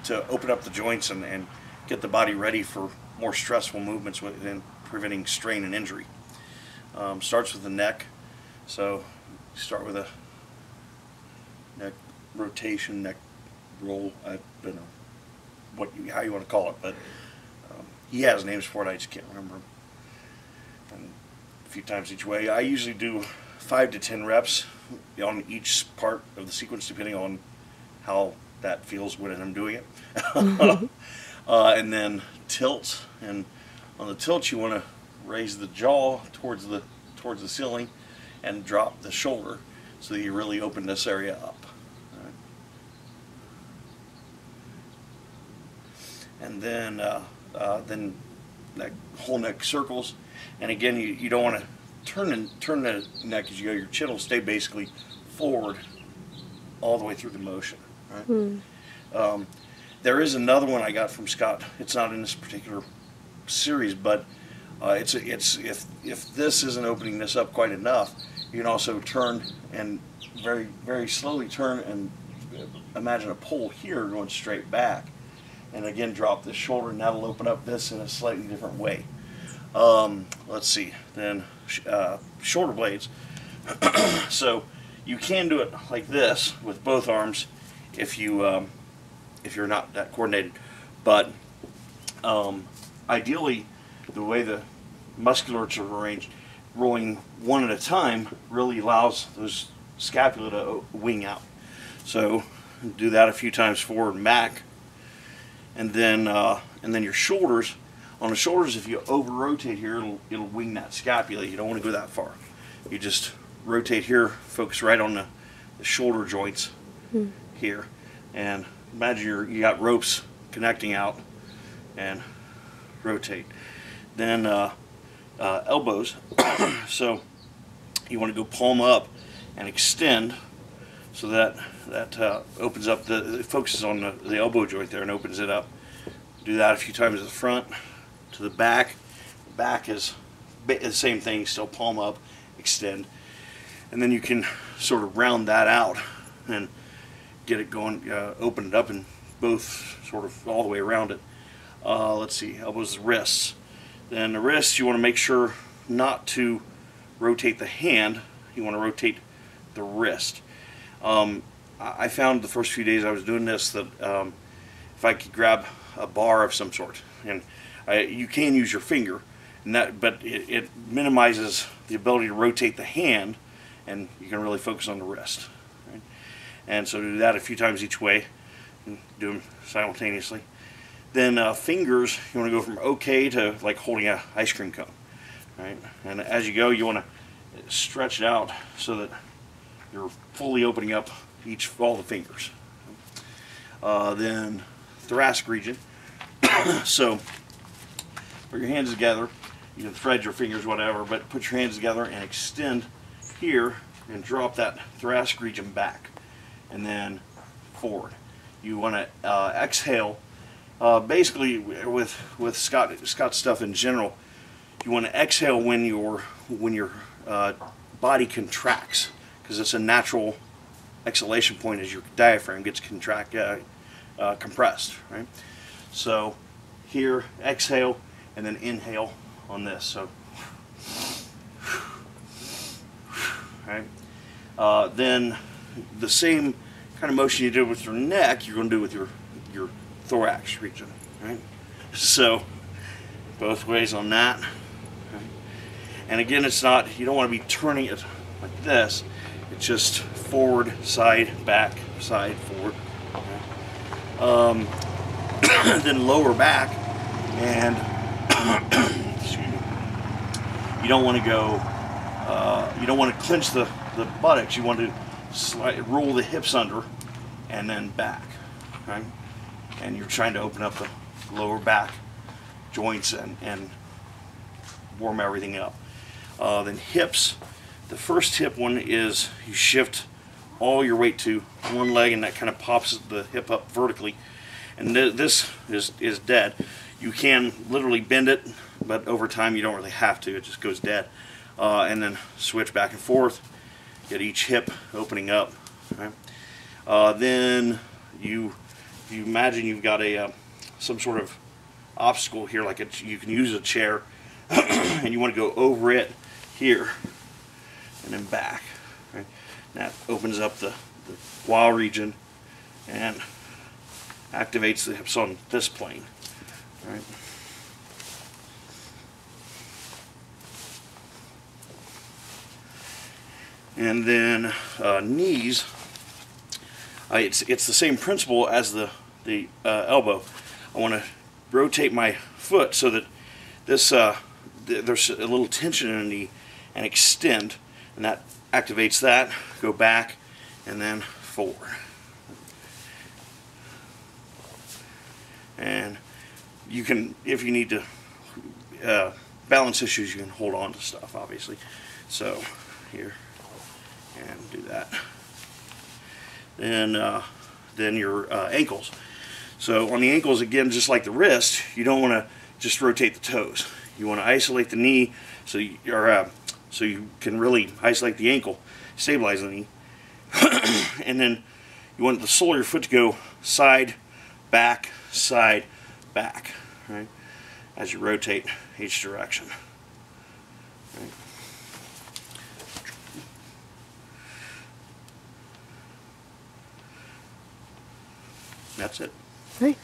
to open up the joints and get the body ready for more stressful movements and preventing strain and injury. Starts with the neck, so start with a neck rotation, neck roll. I don't know how you want to call it, but he has names for it. I just can't remember them. And a few times each way. I usually do 5 to 10 reps on each part of the sequence, depending on how that feels when I'm doing it. And then tilt, and on the tilt you want to raise the jaw towards the ceiling and drop the shoulder so that you really open this area up. Right. And then that whole neck circles, and again you don't want to turn the neck as you go. Your chin will stay basically forward all the way through the motion. Right? There is another one I got from Scott. It's not in this particular series, but if this isn't opening this up quite enough, you can also turn and very, very slowly turn and imagine a pole here going straight back, and again drop the shoulder, and that'll open up this in a slightly different way. Let's see, then shoulder blades. So you can do it like this with both arms if you're not that coordinated, but ideally the way the musculature are arranged, rolling one at a time really allows those scapula to wing out. So do that a few times forward and back, and then your shoulders. On the shoulders, if you over rotate here, it'll wing that scapula. You don't want to go that far. You just rotate here, focus right on the shoulder joints here, and imagine you got ropes connecting out, and rotate. Then elbows. So you want to go palm up and extend, so that opens up it focuses on the elbow joint there and opens it up. Do that a few times at the front. To the back. The back is the same thing, still palm up, extend, and then you can sort of round that out and get it going, open it up in both, sort of all the way around it. Let's see, elbows, wrists. Then the wrists, you want to make sure not to rotate the hand, you want to rotate the wrist. I found the first few days I was doing this that if I could grab a bar of some sort, and you can use your finger, but it minimizes the ability to rotate the hand, and you can really focus on the wrist. Right? And so do that a few times each way, and do them simultaneously. Then fingers, you want to go from OK to like holding an ice cream cone. Right? And as you go, you want to stretch it out so that you're fully opening up all the fingers. Then thoracic region. So put your hands together. You can thread your fingers, whatever, but put your hands together and extend here and drop that thoracic region back, and then forward. You want to exhale. Basically, with Scott's stuff in general, you want to exhale when your body contracts, because it's a natural exhalation point as your diaphragm gets compressed, right? So here, exhale, and then inhale on this. So, right? Then the same kind of motion you did with your neck, you're going to do with your thorax region, right? So both ways on that. Right? And again, it's not, you don't want to be turning it like this. It's just forward, side, back, side, forward. Okay? Then lower back, and excuse me, you don't want to go, you don't want to clench the buttocks. You want to roll the hips under and then back. Okay? And you're trying to open up the lower back joints and warm everything up. Then hips. The first hip one is you shift all your weight to one leg, and that kind of pops the hip up vertically. And this is dead. You can literally bend it, but over time you don't really have to. It just goes dead. And then switch back and forth. Get each hip opening up. Right? Then you if you imagine you've got a some sort of obstacle here, like you can use a chair, and you want to go over it here and then back. Right? That opens up the wall region and activates the hips on this plane. Right? And then knees, it's the same principle as the elbow. I want to rotate my foot so that this there's a little tension in the knee, and extend, and that activates that. Go back and then forward. And you can, if you need to balance issues, you can hold on to stuff, obviously. So here, and do that. Then your ankles. So on the ankles, again, just like the wrist, you don't want to just rotate the toes. You want to isolate the knee so you can really isolate the ankle, stabilize the knee. And then you want the sole of your foot to go side, back, right? As you rotate each direction. Right? That's it. Hey.